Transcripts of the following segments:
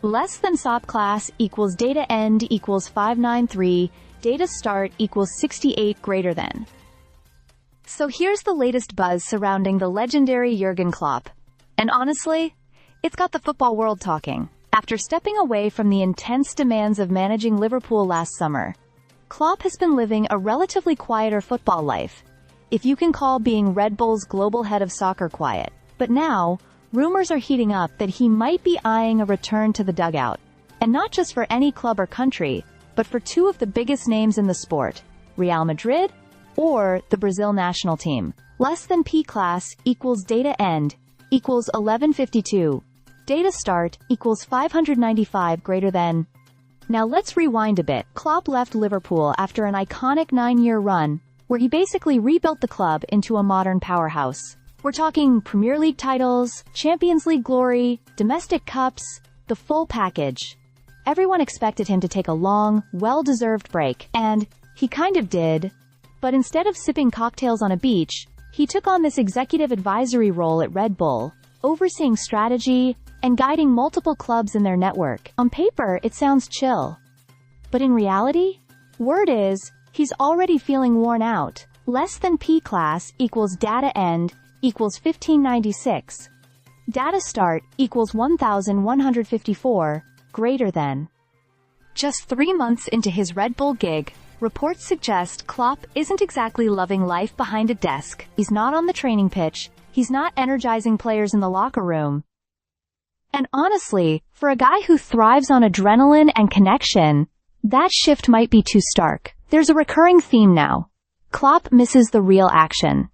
Less than SOP class equals data end equals 593, data start equals 68 greater than. So here's the latest buzz surrounding the legendary Jurgen Klopp. And honestly, it's got the football world talking. After stepping away from the intense demands of managing Liverpool last summer, Klopp has been living a relatively quieter football life, if you can call being Red Bull's global head of soccer quiet. But now, rumors are heating up that he might be eyeing a return to the dugout. And not just for any club or country, but for two of the biggest names in the sport, Real Madrid or the Brazil national team. Less than P class equals data end equals 1152. Data start equals 595 greater than. Now let's rewind a bit. Klopp left Liverpool after an iconic 9-year run, where he basically rebuilt the club into a modern powerhouse. We're talking Premier League titles, Champions League glory, domestic cups, the full package. Everyone expected him to take a long, well-deserved break, and he kind of did. But instead of sipping cocktails on a beach, he took on this executive advisory role at Red Bull, overseeing strategy and guiding multiple clubs in their network. On paper, it sounds chill. But in reality, word is, he's already feeling worn out. Less than P class equals data end equals 1596. Data start equals 1154, greater than. Just 3 months into his Red Bull gig, reports suggest Klopp isn't exactly loving life behind a desk. He's not on the training pitch, he's not energizing players in the locker room. And honestly, for a guy who thrives on adrenaline and connection, that shift might be too stark. There's a recurring theme now. Klopp misses the real action.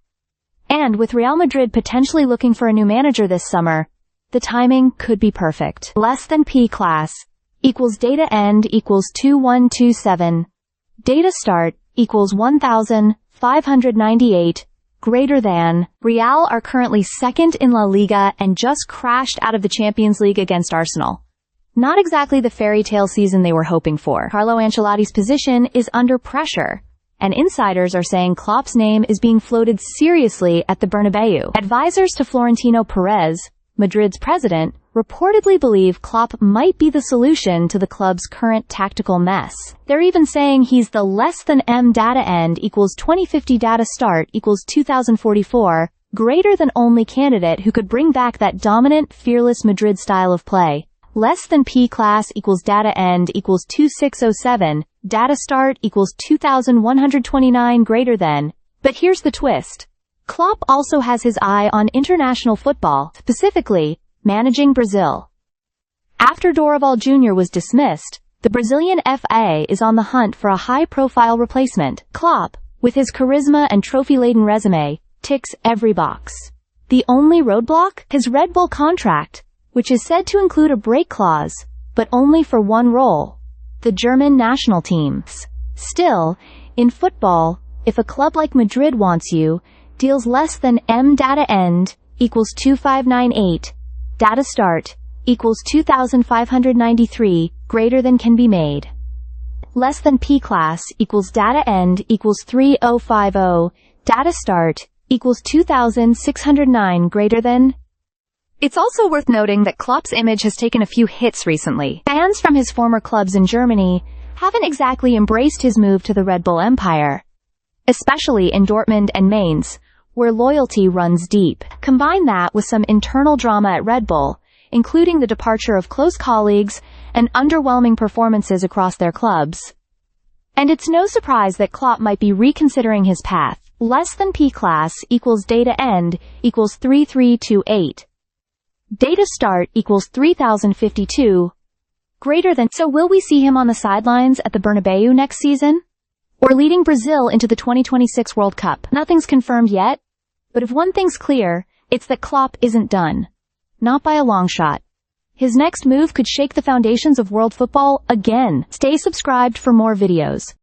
And with Real Madrid potentially looking for a new manager this summer, the timing could be perfect. Less than P class equals data end equals 2127. Data start equals 1598, greater than. Real are currently second in La Liga and just crashed out of the Champions League against Arsenal. Not exactly the fairy tale season they were hoping for. Carlo Ancelotti's position is under pressure, and insiders are saying Klopp's name is being floated seriously at the Bernabeu. Advisors to Florentino Perez, Madrid's president, reportedly believe Klopp might be the solution to the club's current tactical mess. They're even saying he's the less than M data end equals 2050 data start equals 2044, greater than only candidate who could bring back that dominant, fearless Madrid style of play. Less than P class equals data end equals 2607, data start equals 2129 greater than. But here's the twist. Klopp also has his eye on international football, specifically, managing Brazil. After Dorival Jr. was dismissed, the Brazilian FA is on the hunt for a high-profile replacement. Klopp, with his charisma and trophy-laden resume, ticks every box. The only roadblock? His Red Bull contract, which is said to include a break clause, but only for one role: the German national team. Still, in football, if a club like Madrid wants you, deals less than M data end equals 2598, data start equals 2593, greater than can be made. Less than P class equals data end equals 3050, data start equals 2609, greater than. It's also worth noting that Klopp's image has taken a few hits recently. Fans from his former clubs in Germany haven't exactly embraced his move to the Red Bull empire, especially in Dortmund and Mainz, where loyalty runs deep. Combine that with some internal drama at Red Bull, including the departure of close colleagues and underwhelming performances across their clubs, and it's no surprise that Klopp might be reconsidering his path. Less than P class equals data end equals 3328. Data start equals 3052, greater than. So will we see him on the sidelines at the Bernabeu next season? Or leading Brazil into the 2026 World Cup? Nothing's confirmed yet, but if one thing's clear, it's that Klopp isn't done. Not by a long shot. His next move could shake the foundations of world football again. Stay subscribed for more videos.